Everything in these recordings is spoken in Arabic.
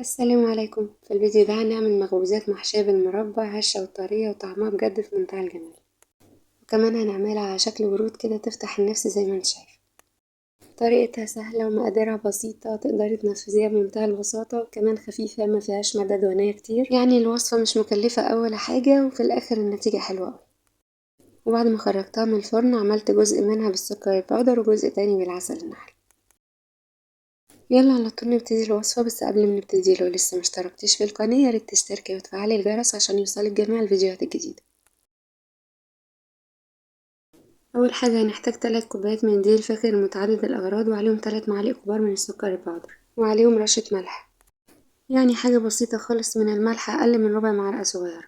السلام عليكم. في الفيديو ده هنعمل مخبوزات محشية بالمربى هشة وطرية وطعمها بجد في منتهى الجمال، وكمان هنعملها على شكل ورود كده تفتح النفس زي ما انت شايف. طريقتها سهلة ومقاديرها بسيطة، تقدري تنفذيها بمنتهى البساطة، وكمان خفيفة ما فيهاش مادة دهنية كتير، يعني الوصفة مش مكلفة أول حاجة وفي الآخر النتيجة حلوة أوي. وبعد ما خرجتها من الفرن عملت جزء منها بالسكر البودر وجزء تاني بالعسل النحل. يلا على طول نبتدي الوصفة، بس قبل ما نبتدي لو لسه مشتركتيش في القناة ياريت تشتركي وتفعلي الجرس عشان يوصلك جميع الفيديوهات الجديدة. أول حاجة هنحتاج 3 كوبايات من دقيق الفاخر متعدد الأغراض، وعليهم 3 معالق كبار من السكر البودر، وعليهم رشة ملح، يعني حاجة بسيطة خالص من الملح، أقل من ربع معلقة صغيرة.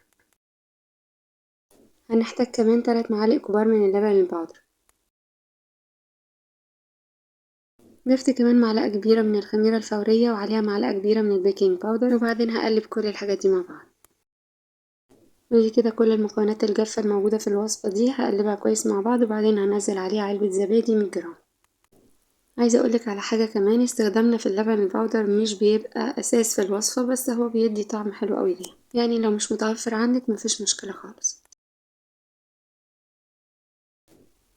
هنحتاج كمان 3 معالق كبار من اللبن البودر. ضفت كمان معلقة كبيرة من الخميرة الفورية وعليها معلقة كبيرة من البيكنج باودر، وبعدين هقلب كل الحاجات دي مع بعض. ودي كده كل المكونات الجافة الموجودة في الوصفة دي هقلبها كويس مع بعض، وبعدين هنزل عليها علبة زبادي 100 جرام. عايزة اقولك على حاجة كمان، استخدامنا في اللبن البودر مش بيبقى اساس في الوصفة، بس هو بيدي طعم حلو قوي ليها، يعني لو مش متوفر عندك مفيش مشكلة خالص.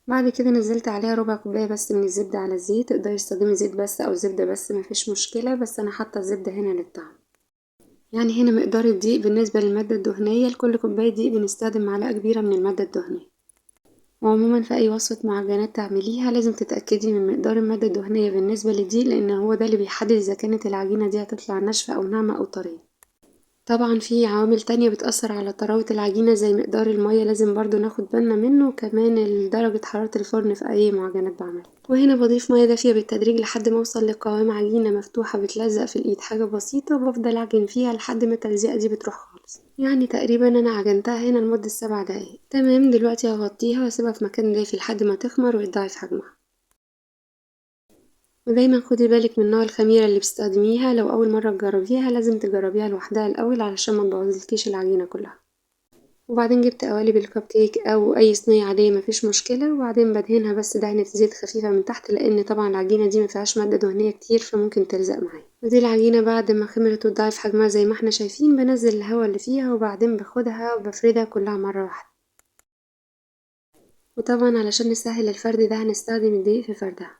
بعد كده نزلت عليها ربع كوباية بس من الزبدة على الزيت، تقدري تستخدمي زيت بس او زبدة بس مفيش مشكلة، بس انا حاطة الزبدة هنا للطعم. يعني هنا مقدار الدقيق بالنسبة للمادة الدهنية، لكل كوباية دقيق بنستخدم معلقة كبيرة من المادة الدهنية. وعموما في اي وصفة معجنات تعمليها لازم تتأكدي من مقدار المادة الدهنية بالنسبة للدقيق، لان هو ده اللي بيحدد اذا كانت العجينة دي هتطلع ناشفة او ناعمة او طرية. طبعا في عوامل تانية بتأثر على طراوة العجينة زي مقدار المية، لازم برضو ناخد بالنا منه، وكمان درجة حرارة الفرن في أي معجنات بعملها. وهنا بضيف مية دافية بالتدريج لحد ما اوصل لقوام عجينة مفتوحة بتلزق في الإيد، حاجة بسيطة، بفضل أعجن فيها لحد ما التلزيقة دي بتروح خالص، يعني تقريبا أنا عجنتها هنا لمدة 7 دقايق. تمام، دلوقتي هغطيها واسيبها في مكان دافي لحد ما تخمر ويتضاعف حجمها. ودايما خدي بالك من نوع الخميرة اللي بتستخدميها، لو أول مرة تجربيها لازم تجربيها لوحدها الأول علشان ما تبوظلكيش العجينة كلها. وبعدين جبت قوالب الكب كيك او اي صينيه عاديه مفيش مشكله، وبعدين بدهنها بس دهنه زيت خفيفه من تحت، لان طبعا العجينه دي مفيهاش ماده دهنيه كتير فممكن تلزق معايا. ودي العجينه بعد ما خمرت وتضاعف حجمها زي ما احنا شايفين، بنزل الهواء اللي فيها وبعدين باخدها وبفردها كلها مره واحده. وطبعا علشان نسهل الفرد ده هنستخدم الدقيق في فردها،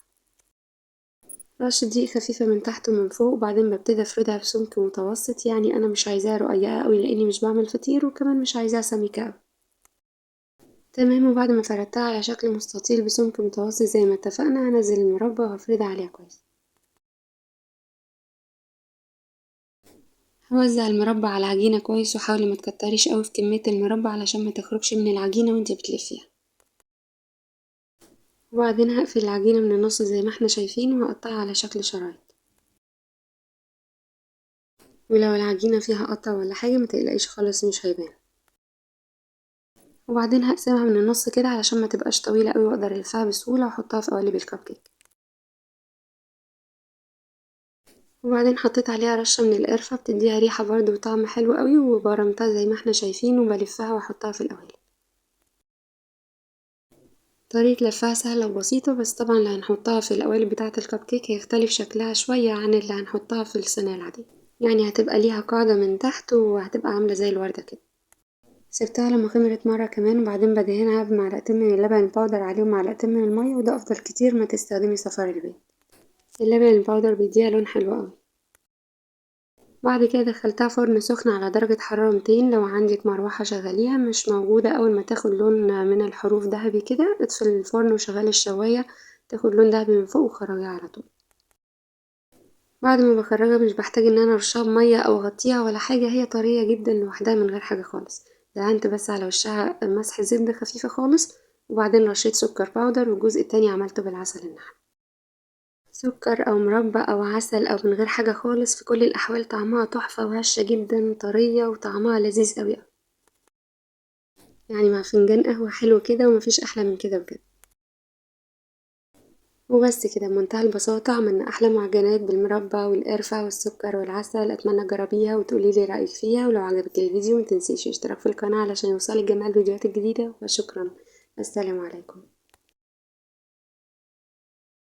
رش دقيق خفيفه من تحت ومن فوق، وبعدين ببتدي افردها بسمك متوسط، يعني انا مش عايزاها رقيقه قوي لاني مش بعمل فطير، وكمان مش عايزاها سميكه قوي. تمام، وبعد ما فردتها على شكل مستطيل بسمك متوسط زي ما اتفقنا، هنزل المربى وهفردها عليها كويس. هوزع المربى على العجينة كويس، وحاولي ما تكتريش قوي في كمية المربى علشان ما تخرجش من العجينة وانتي بتلفيها. وبعدين هقفل العجينة من النص زي ما احنا شايفين، وهقطعها على شكل شرايط. ولو العجينة فيها قطع ولا حاجة متقلقيش خالص، مش هيبان. وبعدين هقسمها من النص كده علشان ما تبقاش طويلة قوي، واقدر الفها بسهولة واحطها في قوالب الكب كيك. وبعدين حطيت عليها رشة من القرفة بتديها ريحة برضو وطعم حلو قوي، وبرمتها زي ما احنا شايفين وبلفها واحطها في القوالب. طريقة لفها سهلة وبسيطة، بس طبعا اللي هنحطها في القوالب بتاعة الكب كيك هيختلف شكلها شوية عن اللي هنحطها في الصينية العادية، يعني هتبقى ليها قاعدة من تحت وهتبقى عاملة زي الوردة كده. سبتها لما خمرت مرة كمان، وبعدين بدهنها بمعلقتين من اللبن الباودر عليهم معلقتين من المية، وده أفضل كتير ما تستخدمي صفار البيض، اللبن الباودر بيديها لون حلو أوي. بعد كده دخلتها فرن سخن على درجة حرارة 200، لو عندك مروحة شغليها، مش موجودة أول ما تاخد لون من الحروف ذهبي كده اطفي الفرن وشغلي الشواية، تاخد لون ذهبي من فوق وخرجيها على طول. بعد ما بخرجها مش بحتاج ان انا ارشها بمية او اغطيها ولا حاجة، هي طرية جدا لوحدها من غير حاجة خالص. دهنت بس على وشها مسح زبدة خفيفة خالص، وبعدين رشيت سكر باودر، والجزء التاني عملته بالعسل النحل. سكر او مربى او عسل او من غير حاجة خالص، في كل الاحوال طعمها تحفة وهشة جدا طرية وطعمها لذيذ قوي، يعني مع فنجان قهوة حلو كده ومفيش احلى من كده بجد. وبس كده بمنتهى البساطة عملنا أحلى معجنات بالمربى والقرفة والسكر والعسل، أتمنى تجربيها وتقوليلي رأيك فيها، ولو عجبك الفيديو متنسيش اشتراك في القناة علشان يوصلك جميع الفيديوهات الجديدة، وشكرا. السلام عليكم.